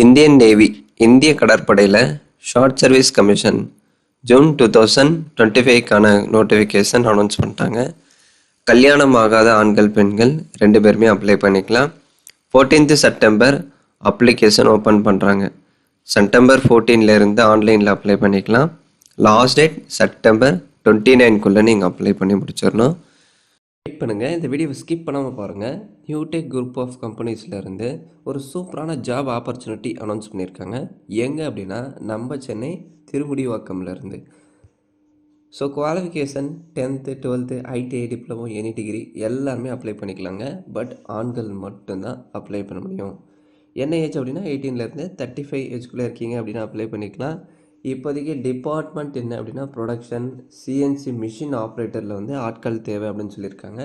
Indian Navy இந்திய கடற்படையில் short service commission June 2025க்கான நோட்டிஃபிகேஷன் அனௌன்ஸ் பண்ணிட்டாங்க. கல்யாணம் ஆகாத ஆண்கள் பெண்கள் 2 பேருமே அப்ளை பண்ணிக்கலாம். 14th செப்டம்பர் அப்ளிகேஷன் ஓப்பன் பண்ணுறாங்க. செப்டம்பர் 14லேருந்து ஆன்லைனில் அப்ளை பண்ணிக்கலாம். லாஸ்ட் டேட் செப்டம்பர் 29க்குள்ளே நீங்கள் அப்ளை பண்ணி முடிச்சிடணும். வெயிட் பண்ணுங்கள், இந்த வீடியோவை ஸ்கிப் பண்ணாமல் பாருங்கள். நியூடெக் குரூப் ஆஃப் கம்பெனிஸ்லேருந்து ஒரு சூப்பரான ஜாப் ஆப்பர்ச்சுனிட்டி அனௌன்ஸ் பண்ணியிருக்காங்க. எங்கே அப்படின்னா நம்ம சென்னை திருமுடிவாக்கம்லேருந்து. So qualification 10th 12th ITI diploma any degree எல்லாருமே அப்ளை பண்ணிக்கலாங்க. பட் ஆண்கள் மட்டும்தான் அப்ளை பண்ண முடியும். என்ன ஏஜ் அப்படின்னா 18லேருந்து 35 ஏஜ்குள்ளே இருக்கீங்க அப்படின்னா அப்ளை பண்ணிக்கலாம். இப்போதைக்கு டிபார்ட்மெண்ட் என்ன அப்படின்னா ப்ரொடக்ஷன் சிஎன்சி மிஷின் ஆப்ரேட்டரில் ஆட்கள் தேவை அப்படின்னு சொல்லியிருக்காங்க.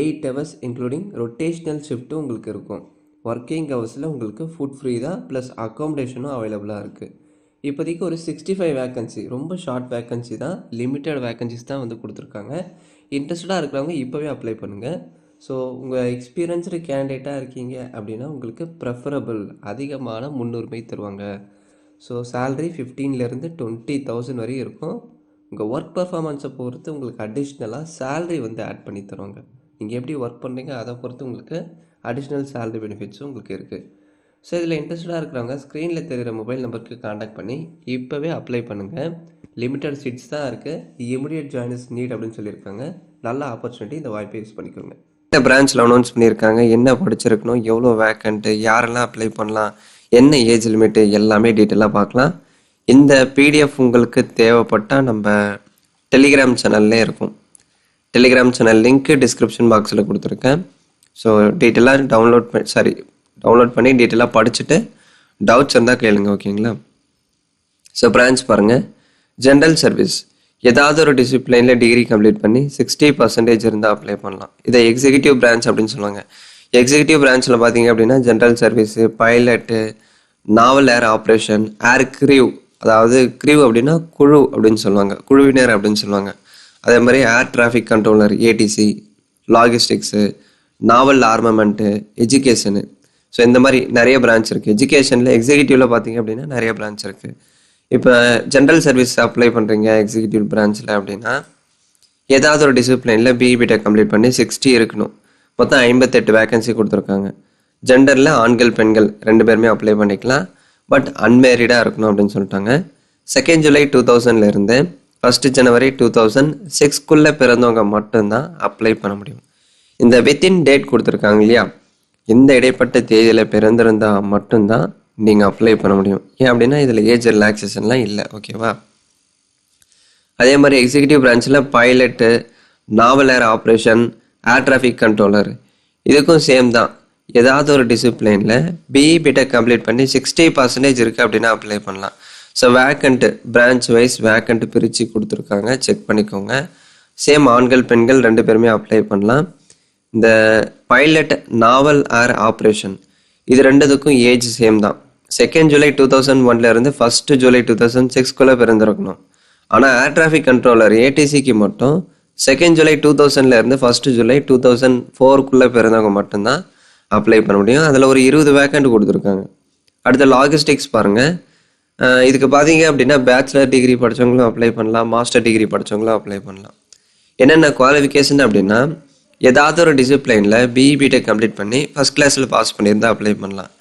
8 hours இன்க்ளூடிங் ரொட்டேஷ்னல் ஷிஃப்ட்டும் உங்களுக்கு இருக்கும். ஒர்க்கிங் ஹவர்ஸில் உங்களுக்கு ஃபுட் ஃப்ரீ தான், ப்ளஸ் அக்காமடேஷனும் அவைலபிளாக இருக்குது. இப்போதைக்கு ஒரு 65 வேக்கன்சி, ரொம்ப ஷார்ட் வேக்கன்சி தான், லிமிட்டட் வேக்கன்சிஸ் தான் கொடுத்துருக்காங்க. இன்ட்ரெஸ்டடாக இருக்கிறவங்க இப்போவே அப்ளை பண்ணுங்கள். ஸோ உங்கள் எக்ஸ்பீரியன்ஸ்டு கேண்டிடேட்டாக இருக்கீங்க அப்படின்னா உங்களுக்கு ப்ரெஃபரபிள் அதிகமான முன்னுரிமை தருவாங்க. ஸோ சேல்ரி 15லேருந்து 20,000 வரையும் இருக்கும். உங்கள் ஒர்க் பர்ஃபார்மன்ஸை பொறுத்து உங்களுக்கு அடிஷ்னலாக சேல்ரி ஆட் பண்ணி தருவாங்க. நீங்கள் எப்படி ஒர்க் பண்ணுறீங்க அதை பொறுத்து உங்களுக்கு அடிஷ்னல் சேல்ரி பெனிஃபிட்ஸும் உங்களுக்கு இருக்குது. ஸோ இதில் இன்ட்ரெஸ்டடாக இருக்கிறவங்க ஸ்க்ரீனில் தெரிகிற மொபைல் நம்பருக்கு காண்டாக்ட் பண்ணி இப்போவே அப்ளை பண்ணுங்கள். லிமிட்டட் சீட்ஸ் தான் இருக்குது. இமிடியட் ஜாயினஸ் நீட் அப்படின்னு சொல்லியிருக்காங்க. நல்ல ஆப்பர்ச்சுனிட்டி, இந்த வாய்ப்பை யூஸ் பண்ணிக்கோங்க. இந்த பிரான்ச்சில் அனௌன்ஸ் பண்ணியிருக்காங்க, என்ன படிச்சிருக்கணும், எவ்வளோ வேக்கண்ட்டு, யாரெல்லாம் அப்ளை பண்ணலாம், என்ன ஏஜ் லிமிட்டு, எல்லாமே டீட்டெயிலாக பார்க்கலாம். இந்த பிடிஎஃப் உங்களுக்கு தேவைப்பட்டால் நம்ம டெலிகிராம் சேனல்லே இருக்கும். டெலிகிராம் சேனல் லிங்க்கு டிஸ்கிரிப்ஷன் பாக்ஸில் கொடுத்துருக்கேன். ஸோ டீட்டெயிலாக டவுன்லோட் பண்ணி டீட்டெயிலாக படிச்சுட்டு டவுட்ஸ் இருந்தால் கேளுங்க, ஓகேங்களா? ஸோ பிரான்ச் பாருங்கள், ஜென்ரல் சர்வீஸ். ஏதாவது ஒரு டிசிப்ளைனில் டிகிரி கம்ப்ளீட் பண்ணி 60% இருந்தால் அப்ளை பண்ணலாம். இதை எக்ஸிக்யூட்டிவ் பிரான்ச் அப்படின்னு சொல்லுவாங்க. எக்ஸிக்யூட்டிவ் பிரான்ச்சில் பார்த்தீங்க அப்படின்னா ஜென்ரல் சர்வீஸு, பைலட்டு, நாவல் ஏர் ஆப்ரேஷன், ஏர் க்ரீவ், அதாவது க்ரீவ் அப்படின்னா குழு அப்படின்னு சொல்லுவாங்க, குழுவினர் அப்படின்னு சொல்லுவாங்க. அதே மாதிரி ஏர் டிராஃபிக் கண்ட்ரோலர் ஏடிசி, லாகிஸ்டிக்ஸு, நாவல் ஆர்மமெண்ட்டு, எஜுகேஷனு. ஸோ இந்த மாதிரி நிறைய பிரான்ச் இருக்குது. எஜுகேஷனில் எக்ஸிக்யூட்டிவில் பார்த்தீங்க அப்படின்னா நிறைய பிரான்ச் இருக்குது. இப்போ ஜென்ரல் சர்வீஸ் அப்ளை பண்ணுறீங்க எக்ஸிக்யூட்டிவ் பிரான்ச்சில் அப்படின்னா ஏதாவது ஒரு டிசிப்ளைனில் பிஇபிடெக் கம்ப்ளீட் பண்ணி 60 இருக்கணும். மொத்தம் 58 வேக்கன்சி கொடுத்துருக்காங்க. ஜெண்டரில் ஆண்கள் பெண்கள் 2 பேருமே அப்ளை பண்ணிக்கலாம். பட் அன்மேரிடாக இருக்கணும் அப்படின்னு சொல்லிட்டாங்க. 2nd July 2000லேருந்து 1st January 2006க்குள்ளே பிறந்தவங்க மட்டும்தான் அப்ளை பண்ண முடியும். இந்த வித்தின் டேட் கொடுத்துருக்காங்க இல்லையா, இந்த இடைப்பட்ட தேதியில் பிறந்திருந்தால் மட்டும்தான் நீங்கள் அப்ளை பண்ண முடியும். ஏன் அப்படின்னா இதில் ஏஜ் ரிலாக்ஸேஷன்லாம் இல்லை, ஓகேவா? அதே மாதிரி எக்ஸிக்யூட்டிவ் பிரான்ச்சில் பைலட்டு, நாவல் ஏர் ஆப்ரேஷன், ஏர் டிராஃபிக் கண்ட்ரோலர் இதுக்கும் சேம் தான். ஏதாவது ஒரு டிசிப்ளைனில் பிஇபிடெக் கம்ப்ளீட் பண்ணி 60% இருக்குது அப்படின்னா அப்ளை பண்ணலாம். So vacant branch wise vacant பிரித்து கொடுத்துருக்காங்க, செக் பண்ணிக்கோங்க. சேம் ஆண்கள் பெண்கள் 2 பேருமே அப்ளை பண்ணலாம். இந்த பைலட், நாவல் ஏர் ஆப்ரேஷன் இது 2த்துக்கும் ஏஜ் சேம் தான். 2nd July 2001லேருந்து 1st July 2006க்குள்ளே பிறந்திருக்கணும். ஆனால் ஏர் டிராஃபிக் கண்ட்ரோலர் ஏடிசிக்கு மட்டும் 2nd July 2000லேருந்து 1st July 2004க்குள்ளே பிறந்தவங்க மட்டும்தான் அப்ளை பண்ண முடியும். அதில் ஒரு 20 வேக்கண்ட் கொடுத்துருக்காங்க. அடுத்த லாகிஸ்டிக்ஸ் பாருங்கள். இதுக்கு பார்த்தீங்க அப்படின்னா பேச்சுலர் டிகிரி படித்தவங்களும் அப்ளை பண்ணலாம், மாஸ்டர் டிகிரி படித்தவங்களும் அப்ளை பண்ணலாம். என்னென்ன குவாலிஃபிகேஷன் அப்படின்னா ஏதாவது ஒரு டிசிப்ளைனில் பிஇபிடெக் கம்ப்ளீட் பண்ணி ஃபஸ்ட் கிளாஸில் பாஸ் பண்ணியிருந்தால் அப்ளை பண்ணலாம்.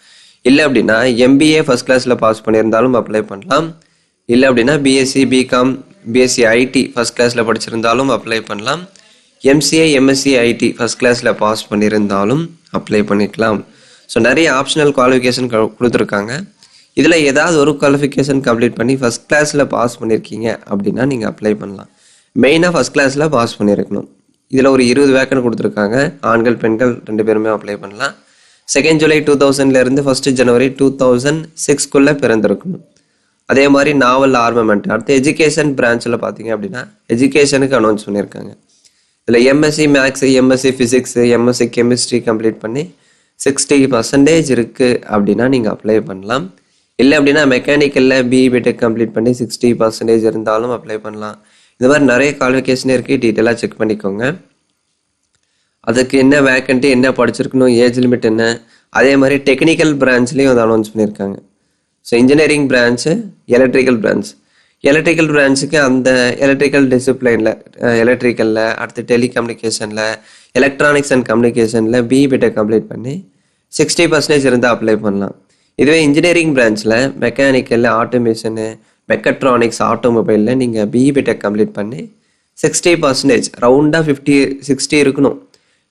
இல்லை அப்படின்னா எம்பிஏ ஃபஸ்ட் கிளாஸில் பாஸ் பண்ணியிருந்தாலும் அப்ளை பண்ணலாம். இல்லை அப்படின்னா BSc, BCom, BSc IT first கிளாஸில் படிச்சிருந்தாலும் அப்ளை பண்ணலாம். எம்சிஏ, எம்எஸ்சி ஐடி ஃபஸ்ட் கிளாஸில் பாஸ் பண்ணியிருந்தாலும் அப்ளை பண்ணிக்கலாம். ஸோ நிறைய ஆப்ஷனல் குவாலிஃபிகேஷன் கொடுத்துருக்காங்க. இதில் ஏதாவது ஒரு குவாலிஃபிகேஷன் கம்ப்ளீட் பண்ணி ஃபஸ்ட் கிளாஸில் பாஸ் பண்ணியிருக்கீங்க அப்படின்னா நீங்கள் அப்ளை பண்ணலாம். மெயினாக ஃபஸ்ட் கிளாஸில் பாஸ் பண்ணியிருக்கணும். இதில் ஒரு 20 வேக்கண்ட் கொடுத்துருக்காங்க. ஆண்கள் பெண்கள் 2 பேருமே அப்ளை பண்ணலாம். 2nd July 2000லேருந்து 1st January 2006க்குள்ளே பிறந்திருக்கணும். அதே மாதிரி நாவல் ஆர்மமெண்ட். அடுத்து எஜுகேஷன் பிரான்ச்சில் பார்த்தீங்க அப்படின்னா எஜுகேஷனுக்கு அனௌன்ஸ் பண்ணியிருக்காங்க. இதில் MSc maths, MSc physics, MSc chemistry complete பண்ணி 60% இருக்குது அப்படின்னா நீங்கள் அப்ளை பண்ணலாம். இல்லை அப்படின்னா மெக்கானிக்கலில் பிஇபிடெக் கம்ப்ளீட் பண்ணி 60% இருந்தாலும் அப்ளை பண்ணலாம். இந்த மாதிரி நிறைய குவாலிஃபிகேஷன் இருக்குது, டீட்டெயிலாக செக் பண்ணிக்கோங்க. அதுக்கு என்ன வேக்கண்ட்டு, என்ன படிச்சிருக்கணும், ஏஜ் லிமிட் என்ன, அதே மாதிரி டெக்னிக்கல் பிரான்ச்லேயும் அதை அனௌன்ஸ் பண்ணியிருக்காங்க. So engineering branch, electrical branch. Electrical பிரான்ச்சுக்கு அந்த எலக்ட்ரிக்கல் டிசிப்ளைனில், எலக்ட்ரிக்கலில், அடுத்து டெலிகம்யூனிகேஷனில், எலக்ட்ரானிக்ஸ் அண்ட் கம்யூனிகேஷனில் பிஇ கம்ப்ளீட் பண்ணி 60% இருந்தால் அப்ளை பண்ணலாம். இதுவே இன்ஜினியரிங் பிரான்ச்சில் மெக்கானிக்கல், ஆட்டோமேஷனு, மெக்கட்ரானிக்ஸ், ஆட்டோமொபைலில் நீங்கள் பிஇ கம்ப்ளீட் பண்ணி 60%, ரவுண்டாக 60 இருக்கணும்.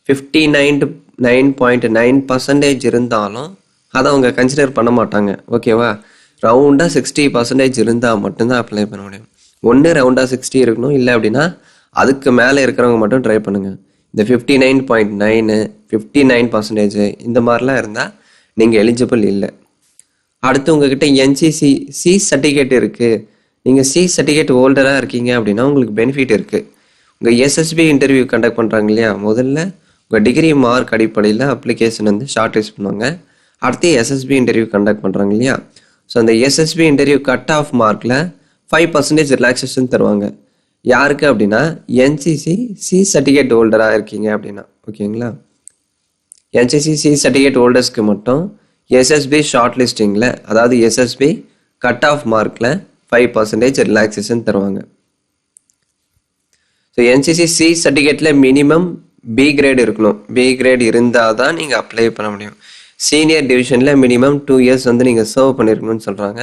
59.9% இருந்தாலும் அதை அவங்க கன்சிடர் பண்ண மாட்டாங்க. ஓகேவா? ரவுண்டாக 60% இருந்தால் மட்டும்தான் அப்ளை பண்ண முடியும். ஒன்று ரவுண்டாக 60 இருக்கணும், இல்லை அப்படின்னா அதுக்கு மேலே இருக்கிறவங்க மட்டும் ட்ரை பண்ணுங்கள். இந்த 59.9, 59% இந்த மாதிரிலாம் இருந்தால் நீங்கள் எலிஜிபிள் இல்லை. அடுத்து உங்ககிட்ட என்சிசி சி சர்டிஃபிகேட் இருக்குது, நீங்கள் சி சர்டிஃபிகேட் ஹோல்டராக இருக்கீங்க அப்படின்னா உங்களுக்கு பெனிஃபிட் இருக்குது. உங்கள் எஸ்எஸ்பி இன்டர்வியூ கண்டக்ட் பண்ணுறாங்க இல்லையா, முதல்ல உங்கள் டிகிரி மார்க் அடிப்படையில் அப்ளிகேஷன் வந்து ஷார்ட் லிஸ்ட் பண்ணுவாங்க. அடுத்து எஸ்எஸ்பி இன்டர்வியூ கண்டக்ட் பண்ணுறாங்க இல்லையா, ஸோ அந்த எஸ்எஸ்பி இன்டர்வியூ கட் ஆஃப் மார்க்கில் 5% ரிலாக்ஸேஷன் தருவாங்க. யாருக்கு அப்படின்னா என்சிசி சி சர்டிஃபிகேட் ஹோல்டராக இருக்கீங்க அப்படின்னா. ஓகேங்களா? என்சிசி சி சர்டிஃபிகேட் ஹோல்டர்ஸ்க்கு மட்டும் எஸ்எஸ்பி ஷார்ட் லிஸ்டிங்கில், அதாவது எஸ்எஸ்பி கட் ஆஃப் மார்க்கில் 5% ரிலாக்ஸேஷன் தருவாங்க. ஸோ என்சிசி சி சர்டிஃபிகேட்டில் மினிமம் பி கிரேட் இருக்கணும். பி கிரேட் இருந்தால் தான் நீங்கள் அப்ளை பண்ண முடியும். சீனியர் டிவிஷனில் மினிமம் 2 years வந்து நீங்கள் சர்வ் பண்ணியிருக்கணும்னு சொல்கிறாங்க.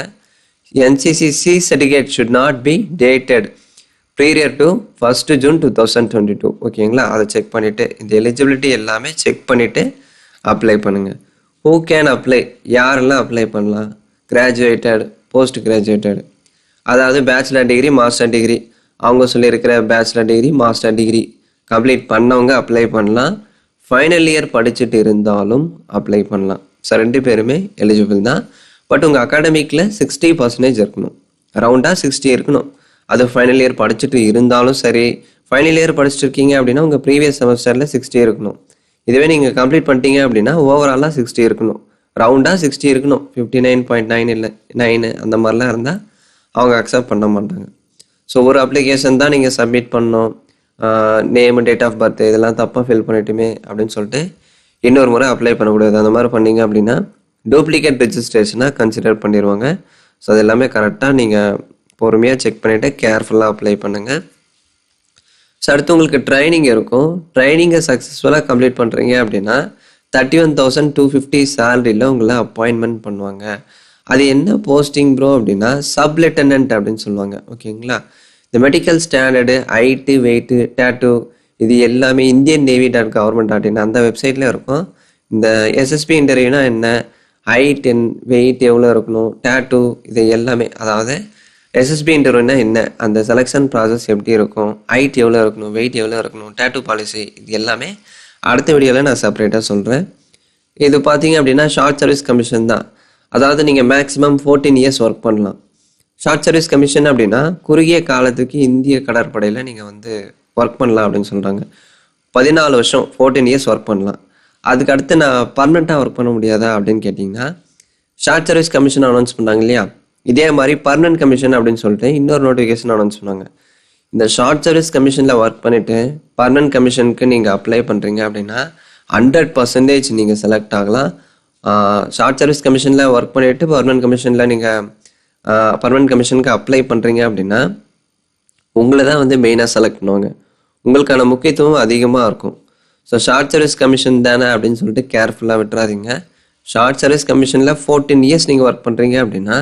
NCC C certificate should not be dated prior to 1st June 2022. ஓகேங்களா? அதை செக் பண்ணிவிட்டு இந்த எலிஜிபிலிட்டி எல்லாமே செக் பண்ணிவிட்டு அப்ளை பண்ணுங்கள். Who can apply? யாரெல்லாம் அப்ளை பண்ணலாம்? கிராஜுவேட்டட், போஸ்ட் கிராஜுவேட்டட், அதாவது பேச்சுலர் டிகிரி, மாஸ்டர் டிகிரி, அவங்க சொல்லியிருக்கிற bachelor degree, master degree complete பண்ணவங்க அப்ளை பண்ணலாம். ஃபைனல் இயர் படிச்சுட்டு இருந்தாலும் அப்ளை பண்ணலாம். ஸோ 2 பேருமே எலிஜிபிள் தான். பட் உங்கள் அகாடமிக்கில் 60% இருக்கணும், அரவுண்டாக 60 இருக்கணும். அது ஃபைனல் இயர் படிச்சுட்டு இருந்தாலும் சரி, ஃபைனல் இயர் படிச்சுட்டு இருக்கீங்க அப்படின்னா உங்கள் ப்ரீவியஸ் செமஸ்டரில் 60 இருக்கணும். இதுவே நீங்கள் கம்ப்ளீட் பண்ணிட்டீங்க அப்படின்னா ஓவராலாக 60 இருக்கணும், ரவுண்டாக 60 இருக்கணும். 59.9 இல்லை 9 அந்த மாதிரிலாம் இருந்தால் அவங்க அக்செப்ட் பண்ண மாட்டாங்க. ஸோ ஒரு அப்ளிகேஷன் தான் நீங்கள் சப்மிட் பண்ணணும். நேமு, டேட் ஆஃப் பர்த் இதெல்லாம் தப்பாக ஃபில் பண்ணிட்டுமே அப்படின்னு சொல்லிட்டு இன்னொரு முறை அப்ளை பண்ணக்கூடாது. அந்த மாதிரி பண்ணீங்க அப்படின்னா டூப்ளிகேட் ரெஜிஸ்ட்ரேஷனாக கன்சிடர் பண்ணிடுவாங்க. ஸோ அது எல்லாமே கரெக்டாக நீங்கள் பொறுமையாக செக் பண்ணிவிட்டு கேர்ஃபுல்லாக அப்ளை பண்ணுங்கள். ஸோ அடுத்து உங்களுக்கு ட்ரைனிங் இருக்கும். ட்ரைனிங்கை சக்ஸஸ்ஃபுல்லாக கம்ப்ளீட் பண்ணுறீங்க அப்படின்னா 31,250 சேலரியில் உங்களை அப்பாயின்மெண்ட் பண்ணுவாங்க. அது என்ன போஸ்டிங் ப்ரோ அப்படின்னா சப் லெஃப்டினன்ட் அப்படின்னு சொல்லுவாங்க. ஓகேங்களா? இந்த medical standard, height, weight, tattoo இது எல்லாமே indiannavy.government.in அந்த வெப்சைட்டில் இருக்கும். இந்த எஸ்எஸ்பி இன்டர்வியூனா என்ன, ஹைட் வெயிட் எவ்வளோ இருக்கணும், டேட்டூ இது எல்லாமே, அதாவது எஸ்எஸ்பி இன்டர்வியூனா என்ன, அந்த செலெக்ஷன் ப்ராசஸ் எப்படி இருக்கும், ஹைட் எவ்வளோ இருக்கணும், வெயிட் எவ்வளோ இருக்கணும், டேட்டூ பாலிசி இது எல்லாமே அடுத்த வீடியோவில் நான் செப்பரேட்டாக சொல்கிறேன். இது பார்த்தீங்க அப்படின்னா ஷார்ட் சர்வீஸ் கமிஷன் தான். அதாவது நீங்கள் மேக்ஸிமம் 14 years ஒர்க் பண்ணலாம். ஷார்ட் சர்வீஸ் கமிஷன் அப்படின்னா குறுகிய காலத்துக்கு இந்திய கடற்படையில் நீங்கள் வந்து ஒர்க் பண்ணலாம் அப்படின்னு சொல்கிறாங்க. 14 வருஷம் 14 years ஒர்க் பண்ணலாம். அதுக்கு அடுத்து நான் பர்மனெண்ட்டாக ஒர்க் பண்ண முடியாதா அப்படின்னு கேட்டிங்கன்னா ஷார்ட் சர்வீஸ் கமிஷன் அனௌன்ஸ் பண்ணாங்க இல்லையா, இதே மாதிரி பர்மனெண்ட் கமிஷன் அப்படின்னு சொல்லிட்டு இன்னொரு நோட்டிஃபிகேஷன் அனௌன்ஸ் பண்ணாங்க. இந்த ஷார்ட் சர்வீஸ் கமிஷனில் ஒர்க் பண்ணிவிட்டு பர்மனெண்ட் கமிஷனுக்கு நீங்கள் அப்ளை பண்ணுறீங்க அப்படின்னா 100% நீங்கள் செலக்ட் ஆகலாம். ஷார்ட் சர்வீஸ் கமிஷனில் ஒர்க் பண்ணிவிட்டு பர்மனெண்ட் கமிஷனில் நீங்கள் பர்மனெண்ட் கமிஷனுக்கு அப்ளை பண்ணுறீங்க அப்படின்னா உங்களை தான் வந்து மெயினாக செலக்ட் பண்ணுவாங்க. உங்களுக்கான முக்கியத்துவம் அதிகமாக இருக்கும். ஸோ ஷார்ட் சர்வீஸ் கமிஷன் தானே அப்படின்னு சொல்லிட்டு கேர்ஃபுல்லாக விட்டுறாதீங்க. ஷார்ட் சர்வீஸ் கமிஷனில் 14 years நீங்கள் ஒர்க் பண்ணுறீங்க அப்படின்னா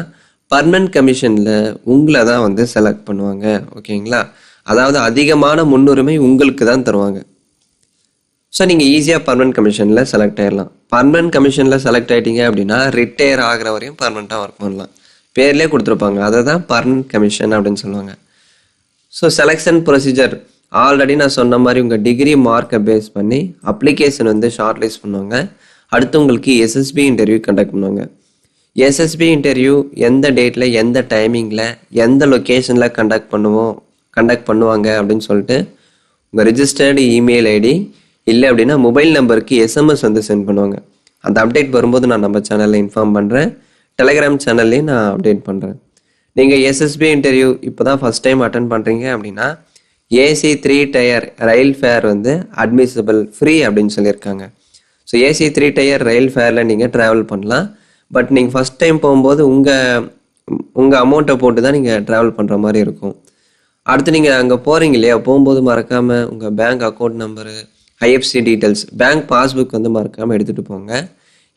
பர்மனெண்ட் கமிஷனில் உங்களை தான் வந்து செலக்ட் பண்ணுவாங்க. ஓகேங்களா? அதாவது அதிகமான முன்னுரிமை உங்களுக்கு தான் தருவாங்க. ஸோ நீங்கள் ஈஸியாக பர்மனெண்ட் கமிஷனில் செலக்ட் ஆகிடலாம். பர்மனெண்ட் கமிஷனில் செலக்ட் ஆகிட்டீங்க அப்படின்னா ரிட்டையர் ஆகிற வரையும் பர்மனெண்ட்டாக ஒர்க் பண்ணலாம். பேர்லேயே கொடுத்துருப்பாங்க, அதை தான் பர்மனெண்ட் கமிஷன் அப்படின்னு சொல்லுவாங்க. ஸோ செலெக்ஷன் ப்ரொசீஜர் ஆல்ரெடி நான் சொன்ன மாதிரி உங்கள் டிகிரி மார்க்கை பேஸ் பண்ணி அப்ளிகேஷன் வந்து ஷார்ட் லிஸ்ட் பண்ணுவாங்க. அடுத்து உங்களுக்கு எஸ்எஸ்பி இன்டர்வியூ கண்டக்ட் பண்ணுவாங்க. எஸ்எஸ்பி இன்டர்வியூ எந்த டேட்டில், எந்த டைமிங்கில், எந்த லொக்கேஷனில் கண்டக்ட் பண்ணுவாங்க அப்படின்னு சொல்லிட்டு உங்கள் ரிஜிஸ்டர்டு இமெயில் ஐடி இல்லை அப்படின்னா மொபைல் நம்பருக்கு எஸ்எம்எஸ் வந்து சென்ட் பண்ணுவாங்க. அந்த அப்டேட் வரும்போது நான் நம்ம சேனலில் இன்ஃபார்ம் பண்ணுறேன். டெலகிராம் சேனல்லையும் நான் அப்டேட் பண்ணுறேன். நீங்கள் எஸ்எஸ்பி இன்டர்வியூ இப்போ தான் ஃபஸ்ட் டைம் அட்டன் பண்ணுறீங்க அப்படின்னா ஏசி 3 tier ரயில் ஃபேர் வந்து அட்மிசபிள் ஃப்ரீ அப்படின்னு சொல்லியிருக்காங்க. ஸோ ஏசி 3 tier ரயில் ஃபேரில் நீங்கள் ட்ராவல் பண்ணலாம். பட் நீங்கள் ஃபஸ்ட் டைம் போகும்போது உங்கள் அமௌண்ட்டை போட்டு தான் நீங்கள் ட்ராவல் பண்ணுற மாதிரி இருக்கும். அடுத்து நீங்கள் அங்கே போகிறீங்க இல்லையா, போகும்போது மறக்காமல் உங்கள் bank account number, IFC details, bank passbook வந்து மறக்காமல் எடுத்துகிட்டு போங்க.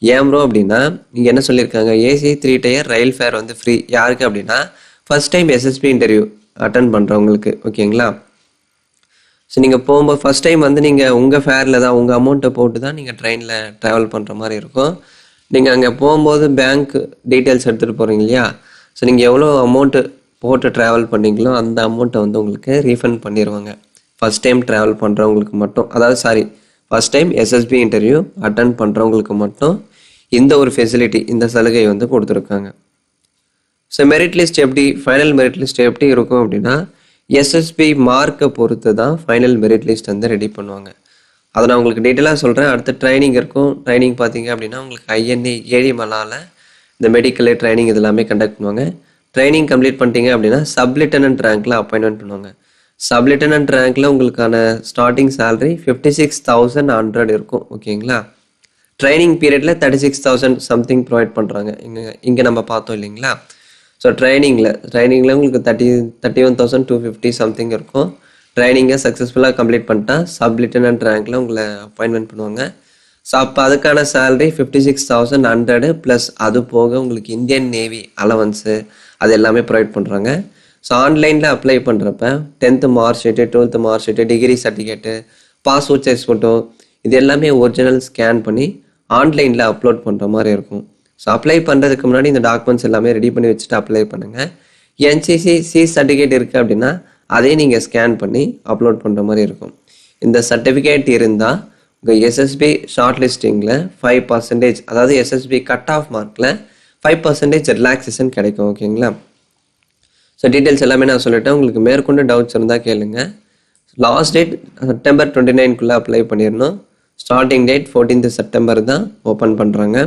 ஏன் ப்ரோ அப்படின்னா, நீங்கள் என்ன சொல்லியிருக்காங்க, ஏசி 3 டயர் ரயில் ஃபேர் வந்து ஃப்ரீ. யாருக்கு அப்படின்னா, first time SSB interview attend பண்ணுறவங்களுக்கு, ஓகேங்களா. ஸோ நீங்கள் போகும்போது ஃபஸ்ட் டைம் வந்து நீங்கள் உங்கள் ஃபேரில் தான் உங்கள் அமௌண்ட்டை போட்டு தான் நீங்கள் ட்ரெயினில் ட்ராவல் பண்ணுற மாதிரி இருக்கும். நீங்கள் அங்கே போகும்போது பேங்க் டீட்டெயில்ஸ் எடுத்துகிட்டு போகிறீங்க இல்லையா, ஸோ நீங்கள் எவ்வளோ அமௌண்ட்டு போட்டு ட்ராவல் பண்ணீங்களோ அந்த அமௌண்ட்டை வந்து உங்களுக்கு ரீஃபண்ட் பண்ணிடுவாங்க. ஃபஸ்ட் டைம் ட்ராவல் பண்ணுறவங்களுக்கு மட்டும், அதாவது first time SSB interview attend பண்ணுறவங்களுக்கு மட்டும் இந்த ஒரு ஃபெசிலிட்டி, இந்த சலுகை வந்து கொடுத்துருக்காங்க. ஸோ மெரிட் லிஸ்ட் எப்படி, ஃபைனல் மெரிட் லிஸ்ட் எப்படி இருக்கும் அப்படின்னா, எஸ்எஸ்பி மார்க்கை பொறுத்து தான் ஃபைனல் மெரிட் லிஸ்ட் வந்து ரெடி பண்ணுவாங்க. அதை நான் உங்களுக்கு டீட்டெயிலாக சொல்கிறேன். அடுத்து ட்ரைனிங் இருக்கும். ட்ரைனிங் பார்த்தீங்க அப்படின்னா உங்களுக்கு ஐஎன்ஏ ஏழிமலால் இந்த மெடிக்கல் ட்ரைனிங் இது எல்லாமே கண்டக்ட் பண்ணுவாங்க. ட்ரைனிங் கம்ப்ளீட் பண்ணிட்டீங்க அப்படின்னா சப் லெஃப்டினன்ட் ரேங்க்கில் அப்பாயின்மெண்ட் பண்ணுவாங்க. சப் லெஃப்டினன்ட் ரேங்க்கில் உங்களுக்கான ஸ்டார்டிங் சேலரி 56,100 இருக்கும், ஓகேங்களா. ட்ரைனிங் பீரியடில் 36,000 சம்திங் ப்ரொவைட் பண்ணுறாங்க. இங்கே நம்ம பார்த்தோம் இல்லைங்களா. ஸோ ட்ரைனிங்கில் உங்களுக்கு 31,250 சம்திங் இருக்கும். ட்ரைனிங்கை சக்ஸஸ்ஃபுல்லாக கம்ப்ளீட் பண்ணிட்டா சப் லெஃப்டினன்ட் ரேங்க்கில் உங்களை அப்பாயின்மெண்ட் பண்ணுவாங்க. ஸோ அப்போ அதுக்கான சேலரி 56,100 ப்ளஸ் அது போக உங்களுக்கு இந்தியன் நேவி அலவன்ஸு அது எல்லாமே ப்ரொவைட் பண்ணுறாங்க. ஸோ ஆன்லைனில் அப்ளை பண்ணுறப்ப 10th mark sheet, 12th mark sheet, degree certificate, passport size photo இது எல்லாமே ஒரிஜினல் ஸ்கேன் பண்ணி ஆன்லைனில் அப்லோட் பண்ணுற மாதிரி இருக்கும். ஸோ அப்ளை பண்ணுறதுக்கு முன்னாடி இந்த டாக்குமெண்ட்ஸ் எல்லாமே ரெடி பண்ணி வச்சுட்டு அப்ளை பண்ணுங்கள். என்சிசி சர்டிஃபிகேட் இருக்குது அப்படின்னா அதையும் நீங்கள் ஸ்கேன் பண்ணி அப்லோட் பண்ணுற மாதிரி இருக்கும். இந்த சர்டிஃபிகேட் இருந்தால் உங்கள் எஸ்எஸ்பி ஷார்ட் லிஸ்டிங்கில் 5%, அதாவது எஸ்எஸ்பி கட் ஆஃப் மார்க்கில் 5% ரிலாக்ஸேஷன் கிடைக்கும், ஓகேங்களா. ஸோ டீட்டெயில்ஸ் எல்லாமே நான் சொல்லிட்டேன். உங்களுக்கு மேற்கொண்டு டவுட்ஸ் இருந்தால் கேளுங்க. லாஸ்ட் டேட் September 29 அப்ளை பண்ணிடணும். ஸ்டார்டிங் டேட் 14th September தான் ஓப்பன் பண்ணுறாங்க.